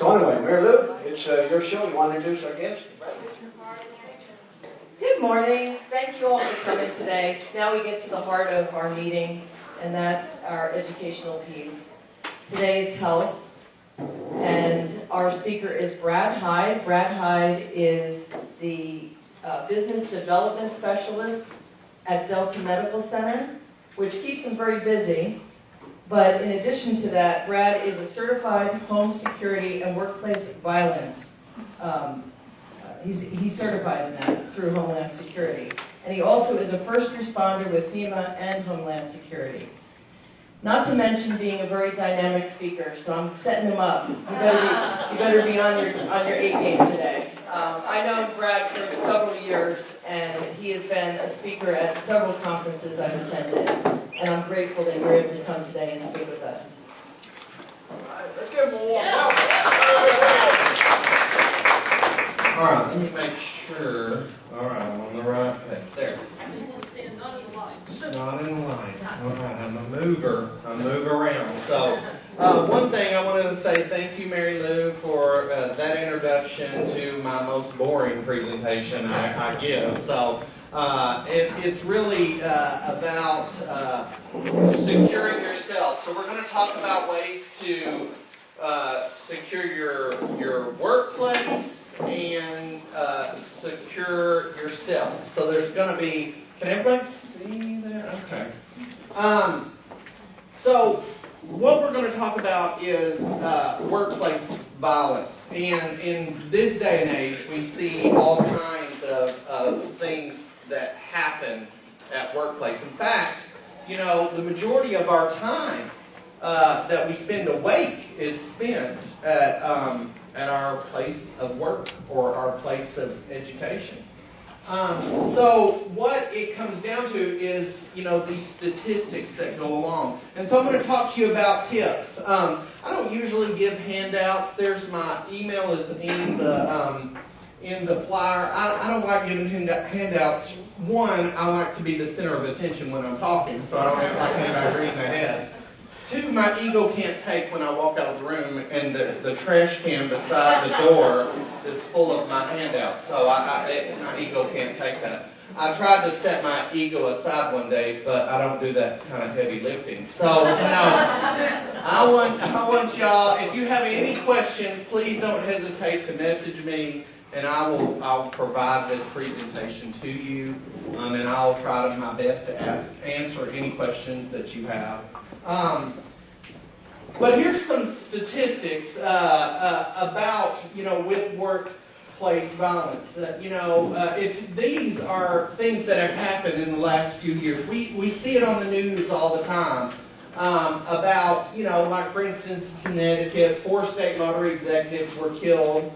So anyway, Mary Lou, it's your show. You want to introduce our guest? Good morning. Thank you all for coming today. Now we get to the heart of our meeting, and that's our educational piece. Today is health, and our speaker is Brad Hyde. Brad Hyde is the business development specialist at Delta Medical Center, which keeps him very busy. But in addition to that, Brad is a certified home security and workplace violence. He's certified in that through Homeland Security. And he also is a first responder with FEMA and Homeland Security. Not to mention being a very dynamic speaker, so I'm setting him up. You better be on your A game today. I know Brad for several years, and he has been a speaker at several conferences I've attended, and I'm grateful that you're able to come today and speak with us. All right, let's give him a warm welcome. All right, let me make sure. All right, I'm on the right page. There. Not in line. All right, I'm a mover. I move around. So, one thing I wanted to say, thank you, Mary Lou, for that introduction to my most boring presentation I give. So, it's really about securing yourself. So, we're going to talk about ways to secure your workplace and secure yourself. So there's going to be, can everybody see that? Okay. So what we're going to talk about is workplace violence. And in this day and age, we see all kinds of things that happen at workplace. In fact, you know, the majority of our time that we spend awake is spent at our place of work or our place of education. So what it comes down to is, you know, these statistics that go along. And so I'm going to talk to you about tips. I don't usually give handouts. There's my email is in the flyer. I don't like giving handouts. One, I like to be the center of attention when I'm talking, so I don't like anybody reading ahead. Two, my ego can't take when I walk out of the room and the trash can beside the door is full of my handouts. So my ego can't take that. I tried to set my ego aside one day, but I don't do that kind of heavy lifting. So, you know, I want y'all, if you have any questions, please don't hesitate to message me, and I'll provide this presentation to you, and I'll try my best to answer any questions that you have. But here's some statistics about, you know, with workplace violence. These are things that have happened in the last few years. We see it on the news all the time about, you know, like for instance, Connecticut, 4 state lottery executives were killed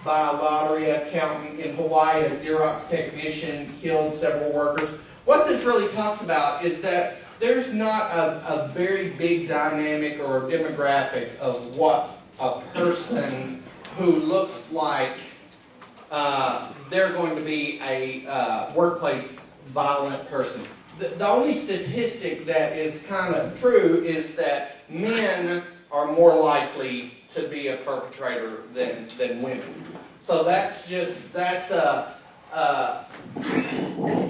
by a lottery accountant. In Hawaii, a Xerox technician killed several workers. What this really talks about is that there's not a very big dynamic or demographic of what a person who looks like they're going to be a workplace violent person. The only statistic that is kind of true is that men are more likely to be a perpetrator than women. So that's the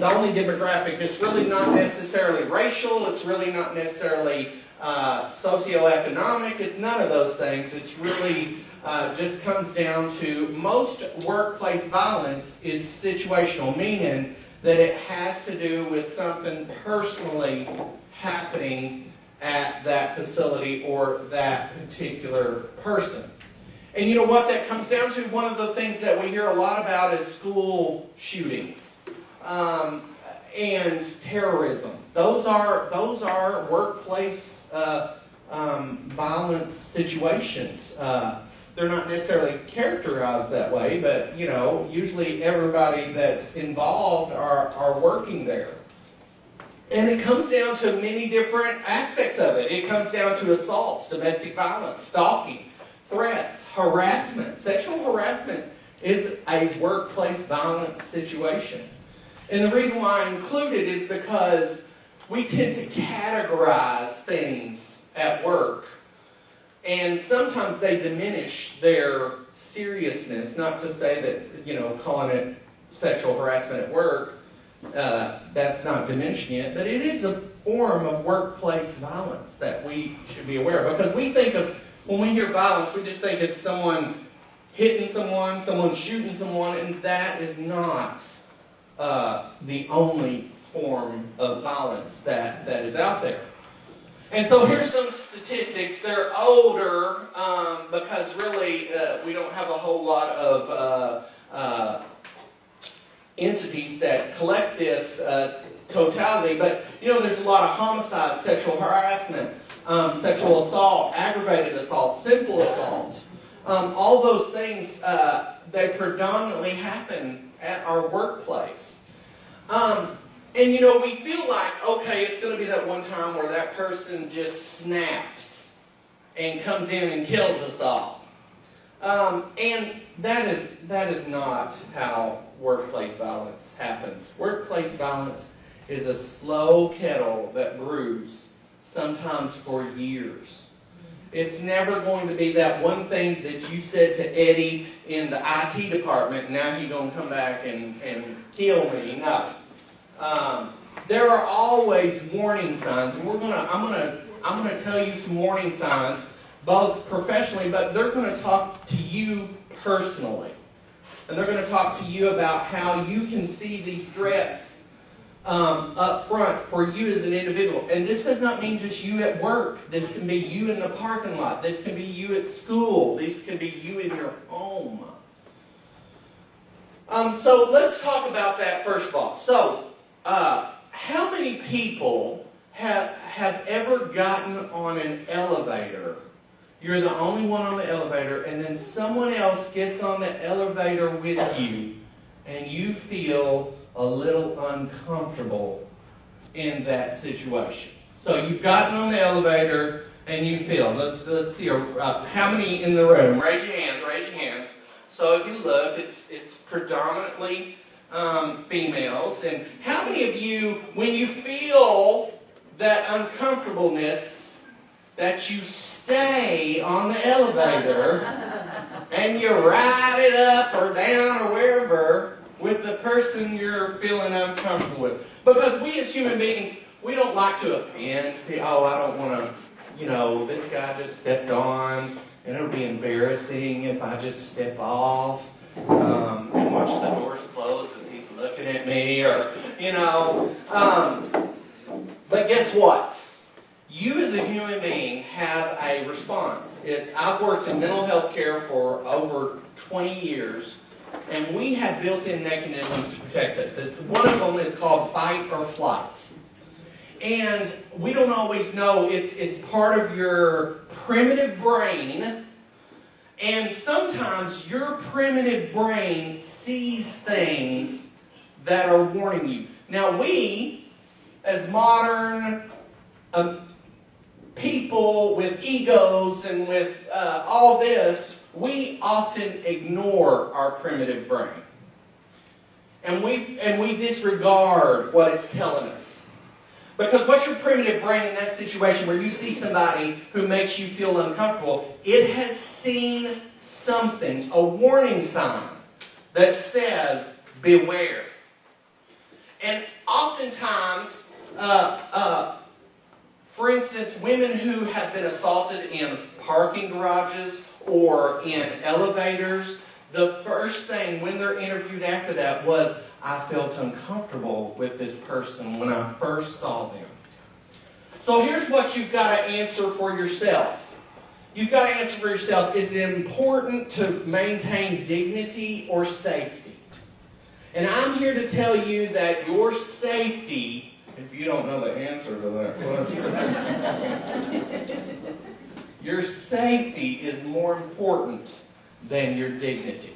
only demographic. It's really not necessarily racial. It's really not necessarily socioeconomic. It's none of those things. It's really just comes down to most workplace violence is situational, meaning that it has to do with something personally happening at that facility or that particular person. And you know what that comes down to? One of the things that we hear a lot about is school shootings and terrorism. Those are workplace violence situations. They're not necessarily characterized that way, but you know, usually everybody that's involved are working there. And it comes down to many different aspects of it. It comes down to assaults, domestic violence, stalking, threats, harassment. Sexual harassment is a workplace violence situation. And the reason why I include it is because we tend to categorize things at work And sometimes they diminish their seriousness, not to say that, calling it sexual harassment at work, that's not diminishing it, but it is a form of workplace violence that we should be aware of. Because we think of, when we hear violence, we just think it's someone hitting someone shooting someone, and that is not the only form of violence that is out there. And so here's some statistics. They're older because really we don't have a whole lot of entities that collect this totality. But, there's a lot of homicides, sexual harassment, sexual assault, aggravated assault, simple assault. All those things, they predominantly happen at our workplace. And we feel like, okay, it's going to be that one time where that person just snaps and comes in and kills us all. And that is not how workplace violence happens. Workplace violence is a slow kettle that brews, sometimes for years. It's never going to be that one thing that you said to Eddie in the IT department, now he's going to come back and kill me. No. There are always warning signs, and I'm gonna tell you some warning signs, both professionally, but they're going to talk to you personally, and they're going to talk to you about how you can see these threats up front for you as an individual. And this does not mean just you at work. This can be you in the parking lot. This can be you at school. This can be you in your home. So let's talk about that first of all. So, how many people have ever gotten on an elevator? You're the only one on the elevator, and then someone else gets on the elevator with you, and you feel a little uncomfortable in that situation. So you've gotten on the elevator, and you feel. Let's see. How many in the room? Raise your hands. Raise your hands. So if you look, it's predominantly females. And how many of you, when you feel that uncomfortableness, that you stay on the elevator and you ride it up or down or wherever with the person you're feeling uncomfortable with? Because we as human beings, we don't like to offend people. Oh, I don't want to, this guy just stepped on, and it'll be embarrassing if I just step off and watch the doors close as he's looking at me, or, but guess what? You as a human being have a response. I've worked in mental health care for over 20 years, and we have built-in mechanisms to protect us. One of them is called fight or flight. And we don't always know, it's part of your primitive brain, and sometimes your primitive brain sees things that are warning you. Now we, as modern people with egos and with all this, we often ignore our primitive brain. And we disregard what it's telling us. Because what's your primitive brain in that situation where you see somebody who makes you feel uncomfortable? It has seen something, a warning sign that says, beware. And oftentimes, for instance, women who have been assaulted in parking garages or in elevators, the first thing when they're interviewed after that was, I felt uncomfortable with this person when I first saw them. So here's what you've got to answer for yourself. You've got to answer for yourself, is it important to maintain dignity or safety? And I'm here to tell you that your safety, if you don't know the answer to that question, your safety is more important than your dignity.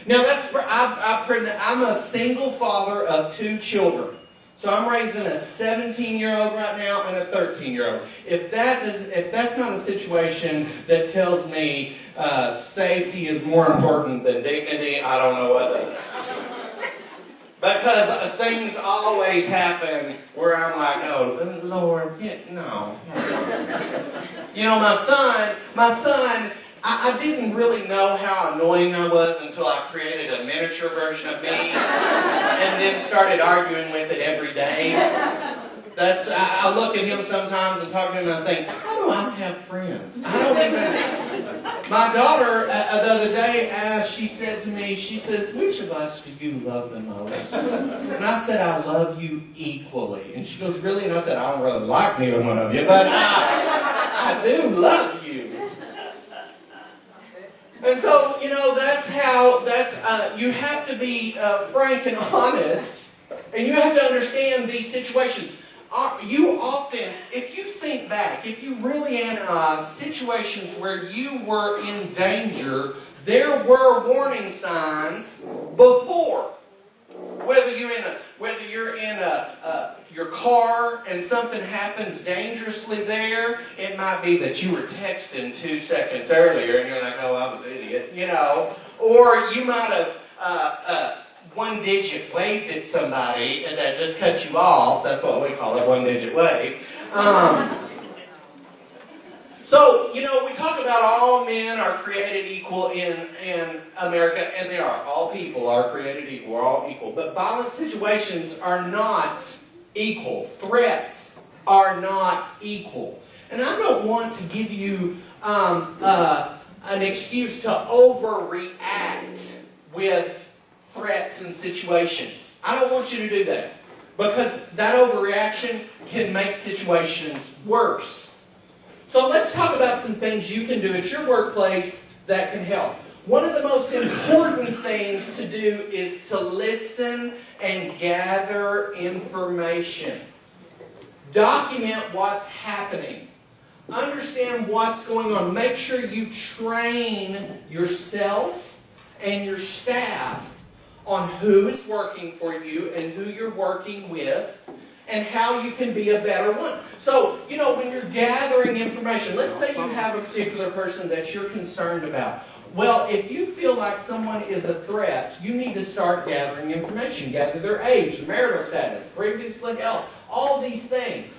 Now, I'm a single father of 2 children. So I'm raising a 17-year-old right now and a 13-year-old. If that's not a situation that tells me safety is more important than dignity, I don't know what that is. Because things always happen where I'm like, oh, Lord, no. You know, my son, I didn't really know how annoying I was until I created a miniature version of me and then started arguing with it every day. I look at him sometimes and talk to him and I think, how do I have friends? I don't even. My daughter, the other day, she said to me, she says, which of us do you love the most? And I said, I love you equally. And she goes, really? And I said, I don't really like neither one of you, but I do love you. And so, you know, you have to be frank and honest, and you have to understand these situations. You often, if you think back, if you really analyze situations where you were in danger, there were warning signs before. Whether you're in your car and something happens dangerously there, it might be that you were texting 2 seconds earlier and you're like, oh, I was an idiot, you know. Or you might have one-digit waved at somebody and that just cut you off. That's what we call a one-digit wave. So, you know, we talk about all men are created equal in America, and they are. All people are created equal. We're all equal. But violent situations are not equal. Threats are not equal. And I don't want to give you an excuse to overreact with threats and situations. I don't want you to do that, because that overreaction can make situations worse. So let's talk about some things you can do at your workplace that can help. One of the most important things to do is to listen and gather information. Document what's happening. Understand what's going on. Make sure you train yourself and your staff on who is working for you and who you're working with, and how you can be a better one. So, you know, when you're gathering information, let's say you have a particular person that you're concerned about. Well, if you feel like someone is a threat, you need to start gathering information. Gather their age, marital status, previously held, all these things.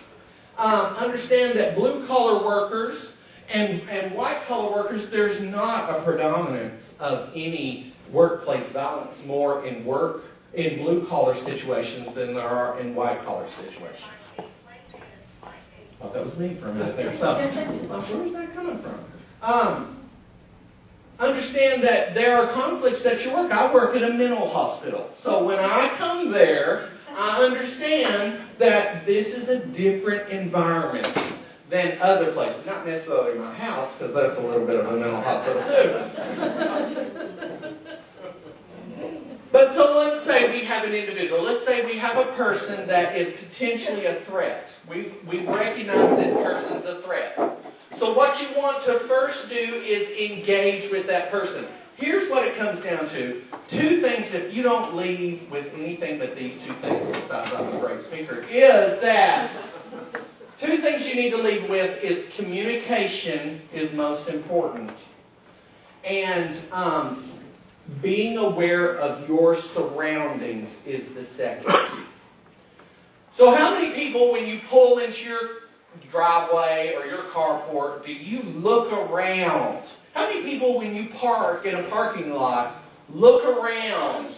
Understand that blue-collar workers and white-collar workers, there's not a predominance of any workplace violence more in blue-collar situations than there are in white-collar situations. Thought that was me for a minute there. So, where's that coming from? Understand that there are conflicts at your work. I work at a mental hospital. So when I come there, I understand that this is a different environment than other places. Not necessarily my house, because that's a little bit of a mental hospital too. But so let's say we have an individual. Let's say we have a person that is potentially a threat. We've recognized this person's a threat. So what you want to first do is engage with that person. Here's what it comes down to. 2 things, if you don't leave with anything but these 2 things, besides I'm a great speaker, is that 2 things you need to leave with is communication is most important. And being aware of your surroundings is the second. So how many people, when you pull into your driveway or your carport, do you look around? How many people, when you park in a parking lot, look around?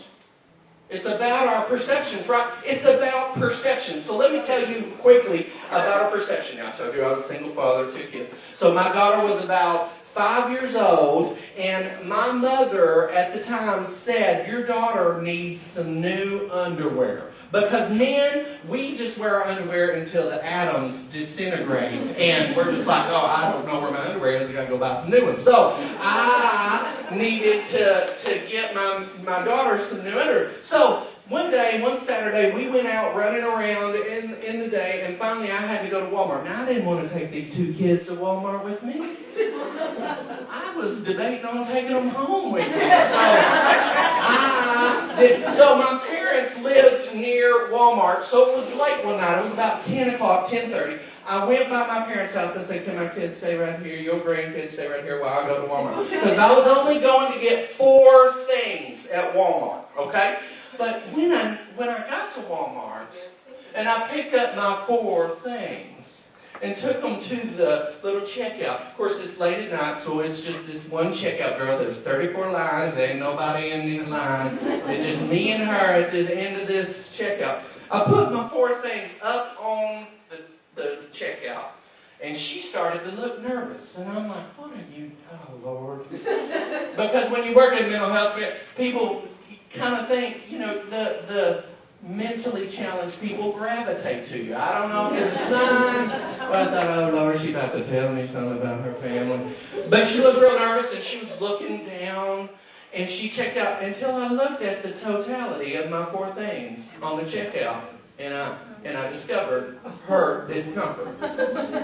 It's about our perceptions, right? It's about perception. So let me tell you quickly about our perception. Now, I told you I was a single father of 2 kids. So my daughter was about 5 years old, and my mother at the time said, your daughter needs some new underwear. Because men, we just wear our underwear until the atoms disintegrate, and we're just like, oh, I don't know where my underwear is, I gotta go buy some new ones. So I needed to get my daughter some new underwear. So one Saturday, we went out running around in the day, and finally I had to go to Walmart. Now, I didn't want to take these 2 kids to Walmart with me. I was debating on taking them home with me. So my parents lived near Walmart, so it was late one night. It was about 10 o'clock, 10:30. I went by my parents' house and said, can my kids stay right here? Your grandkids stay right here while I go to Walmart. Because I was only going to get 4 things at Walmart, okay? But when I got to Walmart and I picked up my 4 things and took them to the little checkout. Of course, it's late at night, so it's just this one checkout girl. There's 34 lines. There ain't nobody in these lines. It's just me and her at the end of this checkout. I put my 4 things up on the checkout, and she started to look nervous. And I'm like, what are you, oh, Lord. Because when you work in mental health, people kind of think, the mentally challenged people gravitate to you. I don't know if it's a sign, but I thought, oh, Lord, she's about to tell me something about her family. But she looked real nervous, and she was looking down, and she checked out until I looked at the totality of my 4 things on the checkout, and I discovered her discomfort.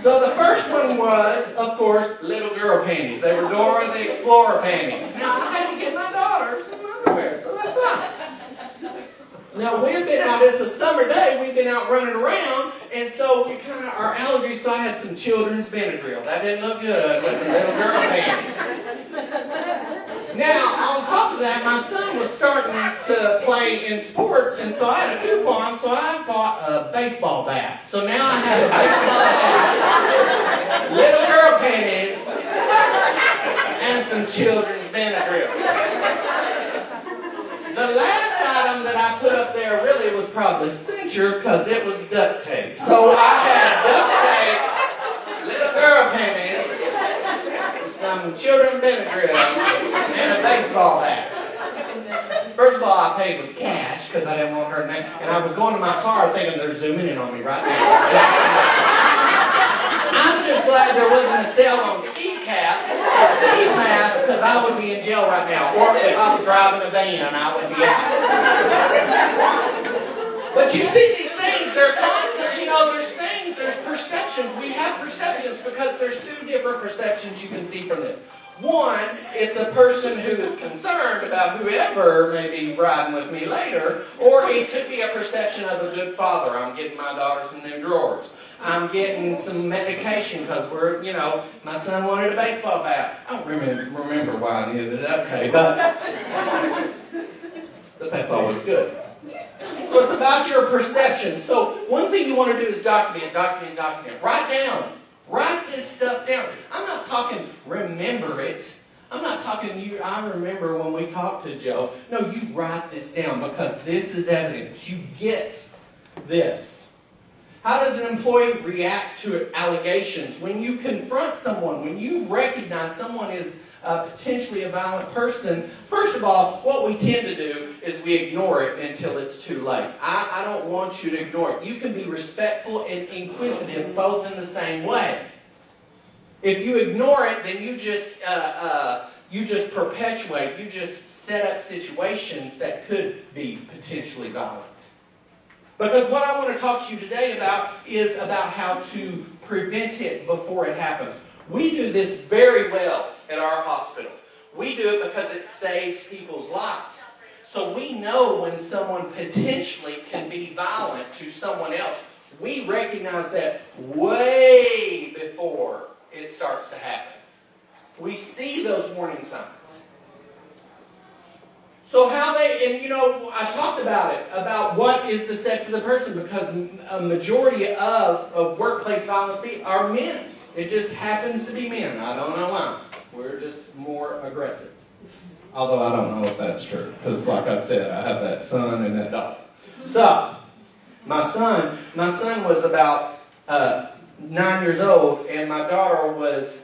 So the first one was, of course, little girl panties. They were Dora the Explorer panties. Now, I had to get my daughter some underwear, so that's fine. Now, we've been out, it's a summer day, we've been out running around, and so we kind of, our allergies, so I had some children's Benadryl. That didn't look good with the little girl panties. Now, on top of that, my son was starting to play in sports, and so I had a coupon, so I bought a baseball bat. So now I have a baseball bat, little girl panties, and some children's Benadryl. The last item that I put up there really was probably censure because it was duct tape. So I had duct tape, little girl panties, some children's Benadryl, and a baseball bat. First of all, I paid with cash because I didn't want her name. And I was going to my car thinking they're zooming in on me right now. I'm just glad there wasn't a sale on ski masks, because I would be in jail right now. Or if I was driving a van, I would be out. But you see these things, they're constant, there's perceptions. We have perceptions because there's 2 different perceptions you can see from this. One, it's a person who is concerned about whoever may be riding with me later, or it could be a perception of a good father. I'm getting my daughter some new drawers. I'm getting some medication because my son wanted a baseball bat. I don't remember why I needed it. Okay, but that's always good. So it's about your perception. So one thing you want to do is document. Write this stuff down. I'm not talking remember it. I'm not talking I remember when we talked to Joe. No, you write this down because this is evidence. You get this. How does an employee react to allegations? When you confront someone, when you recognize someone is potentially a violent person, first of all, what we tend to do is we ignore it until it's too late. I don't want you to ignore it. You can be respectful and inquisitive both in the same way. If you ignore it, then you just perpetuate, you just set up situations that could be potentially violent. Because what I want to talk to you today about is about how to prevent it before it happens. We do this very well at our hospital. We do it because it saves people's lives. So we know when someone potentially can be violent to someone else. We recognize that way before it starts to happen. We see those warning signs. So I talked about it, about what is the sex of the person, because a majority of workplace violence are men. It just happens to be men. I don't know why. We're just more aggressive. Although I don't know if that's true, because like I said, I have that son and that daughter. So, my son was about 9 years old, and my daughter was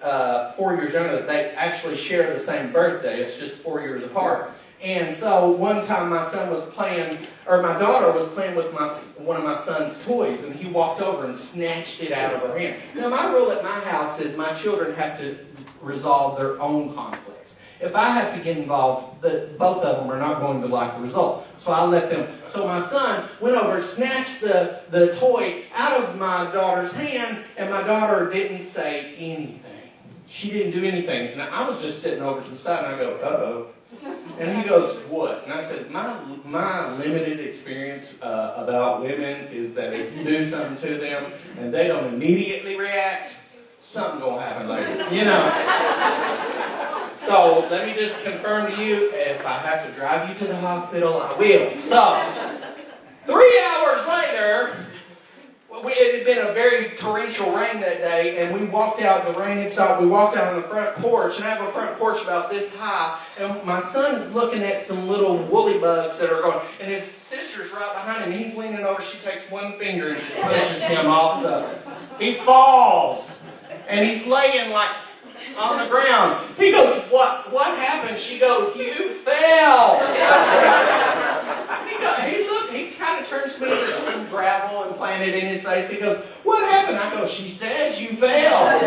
4 years younger. They actually share the same birthday. It's just 4 years apart. And so one time my daughter was playing with one of my son's toys, and he walked over and snatched it out of her hand. Now, my rule at my house is my children have to resolve their own conflicts. If I have to get involved, both of them are not going to like the result. So I let them. So my son went over, snatched the toy out of my daughter's hand, and my daughter didn't say anything. She didn't do anything. And I was just sitting over to the side, and I go, uh-oh. And he goes, what? And I said, my limited experience about women is that if you do something to them and they don't immediately react, something's going to happen later, So let me just confirm to you, if I have to drive you to the hospital, I will. So, 3 hours later, it had been a very torrential rain that day, and we walked out, the rain had stopped, we walked out on the front porch, and I have a front porch about this high, and my son's looking at some little woolly bugs that are going, and his sister's right behind him, and he's leaning over, she takes one finger and just pushes him off he falls, and he's laying like on the ground. He goes, what happened? She goes, you fell. He kind of turns to me, there's some gravel and planted in his face. He goes, what happened? I go, she says you fell.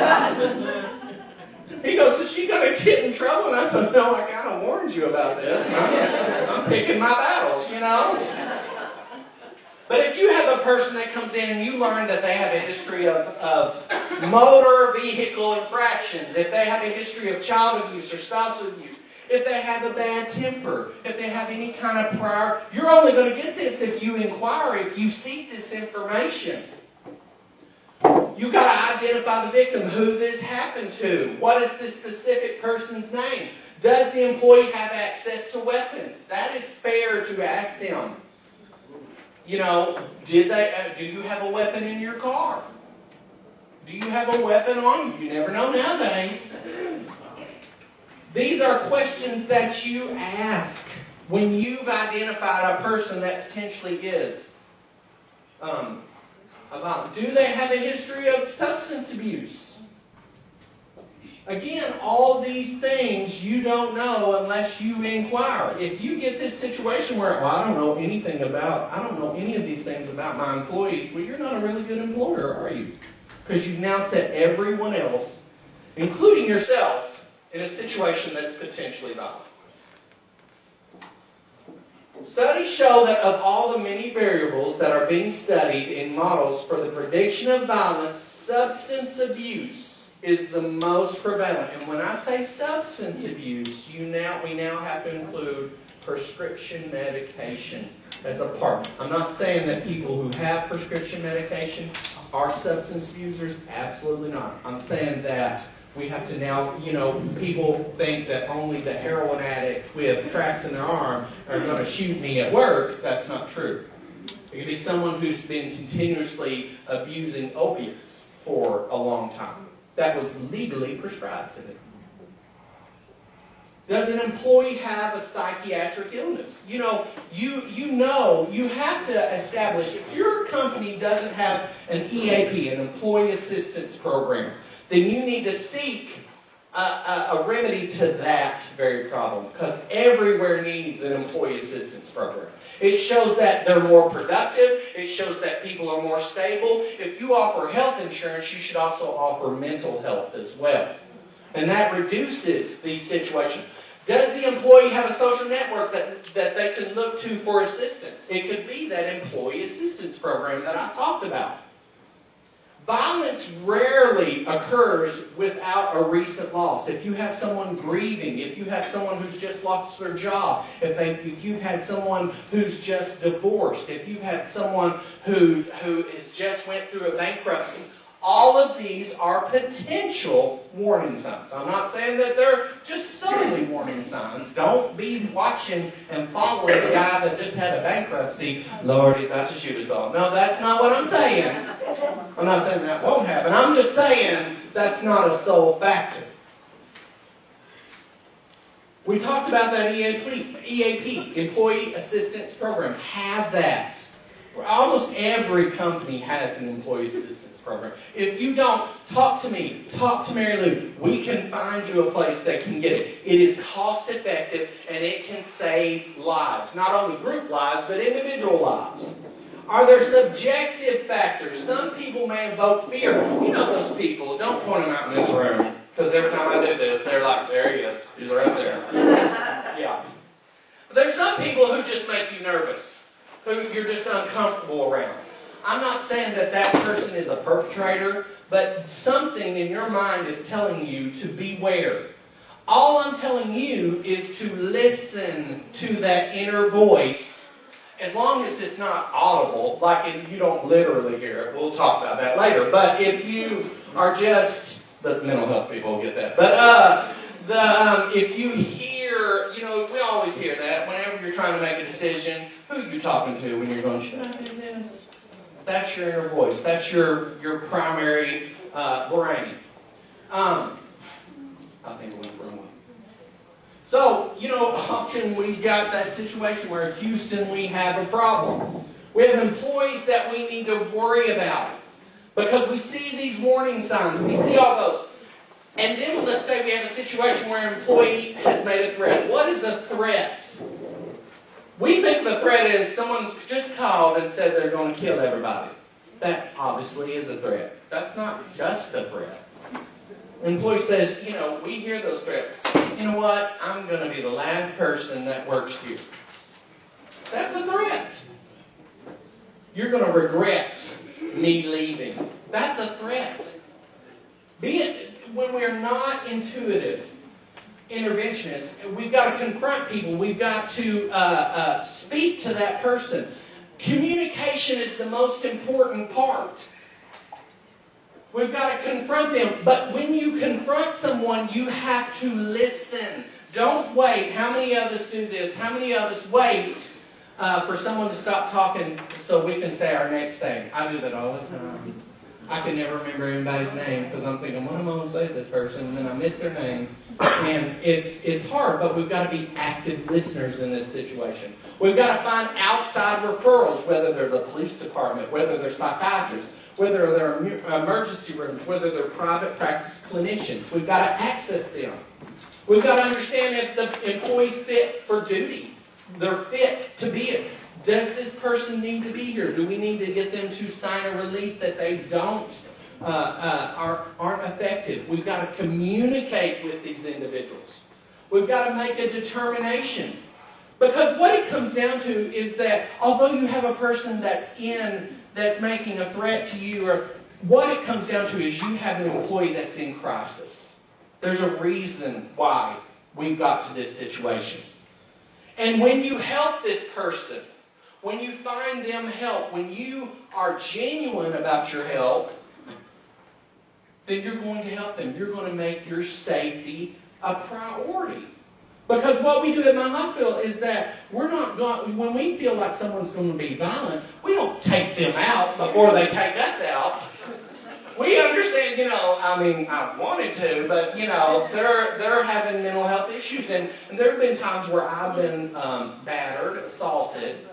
He goes, is she going to get in trouble? And I said, no, I kind of warned you about this. I'm picking my battles, you know. But if you have a person that comes in and you learn that they have a history of motor vehicle infractions, if they have a history of child abuse or spousal abuse, if they have a bad temper, if they have any kind of prior, you're only going to get this if you inquire, if you seek this information. You've got to identify the victim, who this happened to. What is this specific person's name? Does the employee have access to weapons? That is fair to ask them. You know, do you have a weapon in your car? Do you have a weapon on you? You never know nowadays. These are questions that you ask when you've identified a person that potentially is about. Do they have a history of substance abuse? Again, all these things you don't know unless you inquire. If you get this situation where, well, I don't know any of these things about my employees, well, you're not a really good employer, are you? Because you've now set everyone else, including yourself, in a situation that's potentially violent. Studies show that of all the many variables that are being studied in models for the prediction of violence, substance abuse is the most prevalent. And when I say substance abuse, we now have to include prescription medication as a part. I'm not saying that people who have prescription medication are substance abusers. Absolutely not. I'm saying that we have to now, people think that only the heroin addict with tracks in their arm are going to shoot me at work. That's not true. It could be someone who's been continuously abusing opiates for a long time. That was legally prescribed to them. Does an employee have a psychiatric illness? You have to establish, if your company doesn't have an EAP, an employee assistance program, then you need to seek a remedy to that very problem, because everywhere needs an employee assistance program. It shows that they're more productive. It shows that people are more stable. If you offer health insurance, you should also offer mental health as well. And that reduces the situation. Does the employee have a social network that they can look to for assistance? It could be that employee assistance program that I talked about. Violence rarely occurs without a recent loss. If you have someone grieving, if you have someone who's just lost their job, if you've had someone who's just divorced, if you've had someone who has just went through a bankruptcy, all of these are potential warning signs. I'm not saying that they're just solely warning signs. Don't be watching and following the guy that just had a bankruptcy. Lord, he's about to shoot us all. No, that's not what I'm saying. I'm not saying that won't happen. I'm just saying that's not a sole factor. We talked about that EAP, Employee Assistance Program. Have that. Almost every company has an employee assistance program. If you don't, talk to me. Talk to Mary Lou. We can find you a place that can get it. It is cost effective and it can save lives. Not only group lives, but individual lives. Are there subjective factors? Some people may invoke fear. You know those people. Don't point them out in this room. Because every time I do this, they're like, there he is. He's right there. Yeah. But there's some people who just make you nervous. Who you're just uncomfortable around. I'm not saying that that person is a perpetrator, but something in your mind is telling you to beware. All I'm telling you is to listen to that inner voice, as long as it's not audible, like you don't literally hear it. We'll talk about that later. But if you are just, the mental health people will get that. But If you hear, we always hear that whenever you're trying to make a decision, who are you talking to when you're going, should I do this? That's your inner voice. That's your primary brain. I think I went the wrong way. So, often we've got that situation where at Houston we have a problem. We have employees that we need to worry about because we see these warning signs. We see all those. And then let's say we have a situation where an employee has made a threat. What is a threat? We think the threat is someone's just called and said they're going to kill everybody. That obviously is a threat. That's not just a threat. An employee says, we hear those threats. You know what? I'm going to be the last person that works here. That's a threat. You're going to regret me leaving. That's a threat. Be it when we're not intuitive interventionists, we've got to confront people. We've got to speak to that person. Communication is the most important part. We've got to confront them. But when you confront someone, you have to listen. Don't wait. How many of us do this? How many of us wait for someone to stop talking so we can say our next thing? I do that all the time. I can never remember anybody's name because I'm thinking, what am I going to say to this person? And then I miss their name. And it's hard, but we've got to be active listeners in this situation. We've got to find outside referrals, whether they're the police department, whether they're psychiatrists, whether they're emergency rooms, whether they're private practice clinicians. We've got to access them. We've got to understand if the employee's fit for duty. They're fit to be it. Does this person need to be here? Do we need to get them to sign a release that they aren't effective? We've got to communicate with these individuals. We've got to make a determination. Because what it comes down to is that although you have a person that's making a threat to you, or what it comes down to is you have an employee that's in crisis. There's a reason why we've got to this situation. And when you help this person, when you find them help, when you are genuine about your help, then you're going to help them. You're going to make your safety a priority. Because what we do at my hospital is that when we feel like someone's going to be violent, we don't take them out before they take us out. We understand, I wanted to, but, they're having mental health issues. And there have been times where I've been battered, assaulted.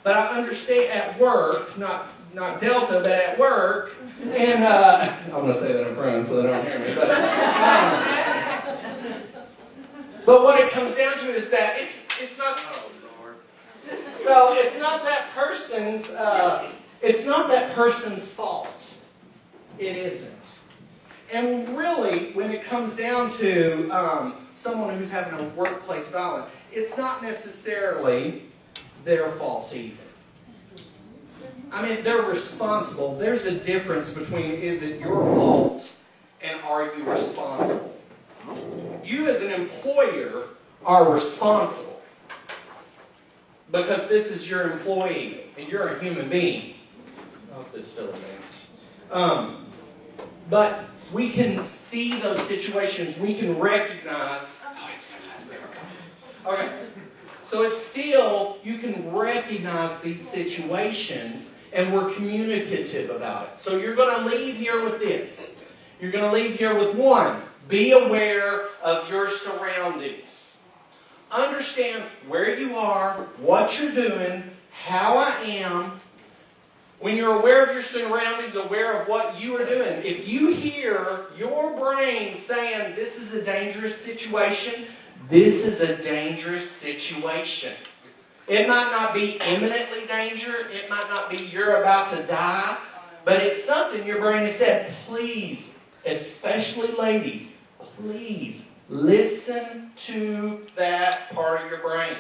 But I understand at work, not Delta, but at work. And I'm going to say that in front so they don't hear me. But what it comes down to is that it's not. Oh Lord. So it's not that person's fault. It isn't. And really, when it comes down to someone who's having a workplace violence, it's not necessarily their fault either. I mean, they're responsible. There's a difference between is it your fault and are you responsible? You as an employer are responsible because this is your employee and you're a human being. I hope this still remains. But we can see those situations. We can recognize. Oh, it's still there. Okay. So it's still, you can recognize these situations and we're communicative about it. So you're going to leave here with this. You're going to leave here with one. Be aware of your surroundings. Understand where you are, what you're doing, how I am. When you're aware of your surroundings, aware of what you are doing, if you hear your brain saying, this is a dangerous situation, this is a dangerous situation. It might not be imminently danger. It might not be you're about to die. But it's something your brain has said, please, especially ladies, please listen to that part of your brain.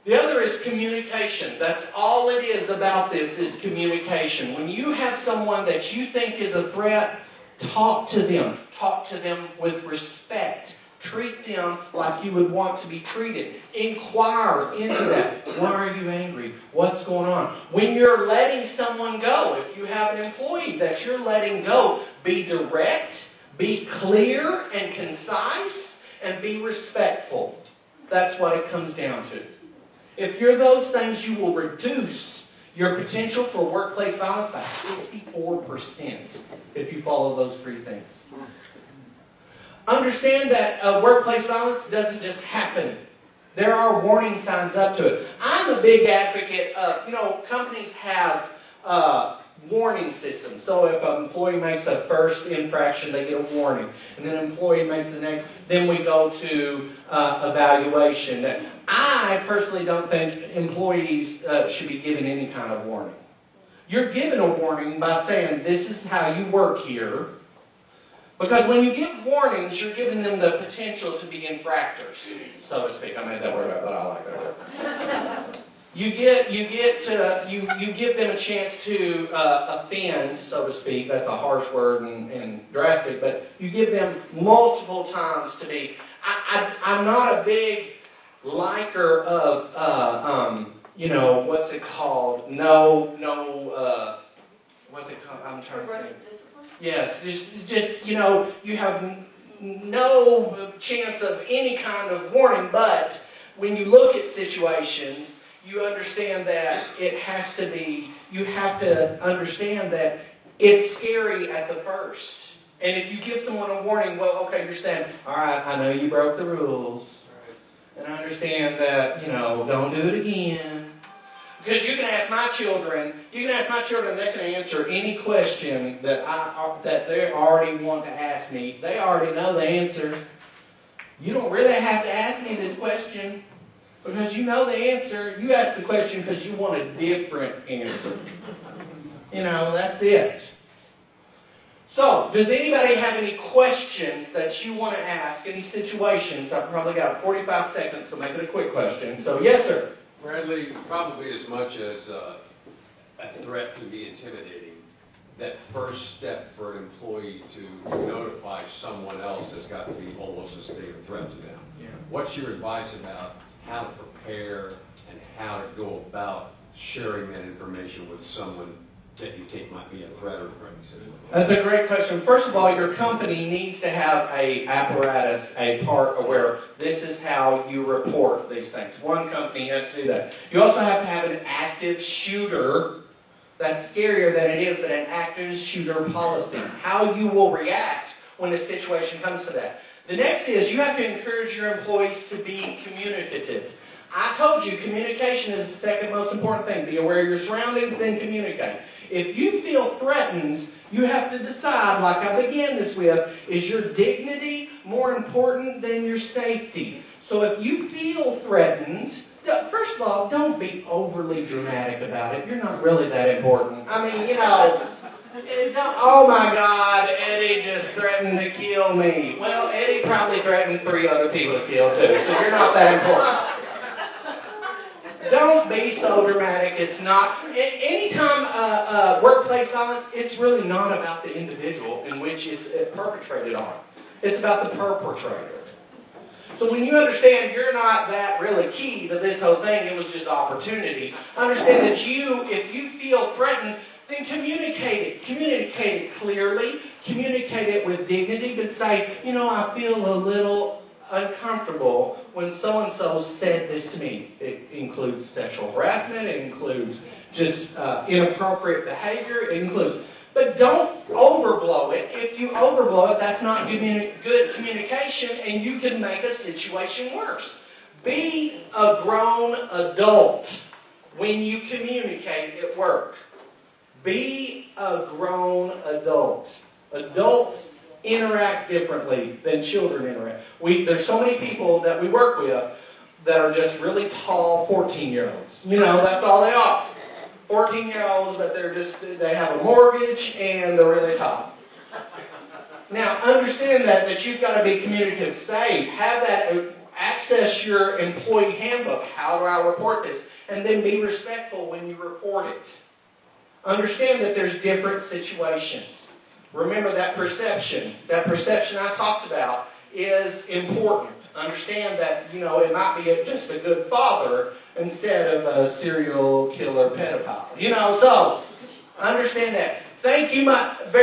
The other is communication. That's all it is about this is communication. When you have someone that you think is a threat, talk to them. Talk to them with respect. Treat them like you would want to be treated. Inquire into that. Why are you angry? What's going on? When you're letting someone go, if you have an employee that you're letting go, be direct, Be clear and concise, and be respectful. That's what it comes down to. If you're those things, you will reduce your potential for workplace violence by 64% if you follow those 3 things. Understand that workplace violence doesn't just happen. There are warning signs up to it. I'm a big advocate of, companies have warning systems. So if an employee makes a first infraction, they get a warning. And then an employee makes the next, then we go to evaluation. I personally don't think employees should be given any kind of warning. You're given a warning by saying, this is how you work here. Because when you give warnings, you're giving them the potential to be infractors, so to speak. I made that word up, but I like that word. You give them a chance to offend, so to speak. That's a harsh word and drastic, but you give them multiple times to be. I'm not a big liker of what's it called? What's it called? I'm trying to think. Yes, just you have no chance of any kind of warning, but when you look at situations, you understand that it has to be, you have to understand that it's scary at the first. And if you give someone a warning, well, okay, you're saying, all right, I know you broke the rules, and I understand that, don't do it again. Because you can ask my children, they can answer any question that they already want to ask me. They already know the answer. You don't really have to ask me this question because you know the answer. You ask the question because you want a different answer. That's it. So, does anybody have any questions that you want to ask? Any situations? I've probably got 45 seconds, so make it a quick question. So, yes, sir. Bradley, probably as much as a threat can be intimidating, that first step for an employee to notify someone else has got to be almost as big a threat to them. Yeah. What's your advice about how to prepare and how to go about sharing that information with someone that you think might be a threat or threatening situation? That's a great question. First of all, your company needs to have a apparatus, a part where this is how you report these things. One company has to do that. You also have to have an active shooter. That's scarier than it is, but an active shooter policy. How you will react when a situation comes to that. The next is you have to encourage your employees to be communicative. I told you communication is the second most important thing. Be aware of your surroundings, then communicate. If you feel threatened, you have to decide, like I began this with, is your dignity more important than your safety? So if you feel threatened, first of all, don't be overly dramatic about it. You're not really that important. I mean, oh my God, Eddie just threatened to kill me. Well, Eddie probably threatened 3 other people to kill too, so you're not that important. Don't be so dramatic. It's not. Anytime workplace violence, it's really not about the individual in which it's perpetrated on. It's about the perpetrator. So when you understand you're not that really key to this whole thing, it was just opportunity. Understand that if you feel threatened, then communicate it. Communicate it clearly. Communicate it with dignity. But say, I feel a little uncomfortable when so-and-so said this to me. It includes sexual harassment. It includes just inappropriate behavior. It includes... But don't overblow it. If you overblow it, that's not good communication, and you can make a situation worse. Be a grown adult when you communicate at work. Be a grown adult. Adults interact differently than children interact. There's so many people that we work with that are just really tall 14-year-olds. That's all they are. 14-year-olds, but they have a mortgage and they're really tall. Now, understand that you've got to be communicative. Have that, access your employee handbook. How do I report this? And then be respectful when you report it. Understand that there's different situations. Remember that perception. That perception I talked about is important. Understand that, it might be just a good father instead of a serial killer pedophile. So understand that. Thank you very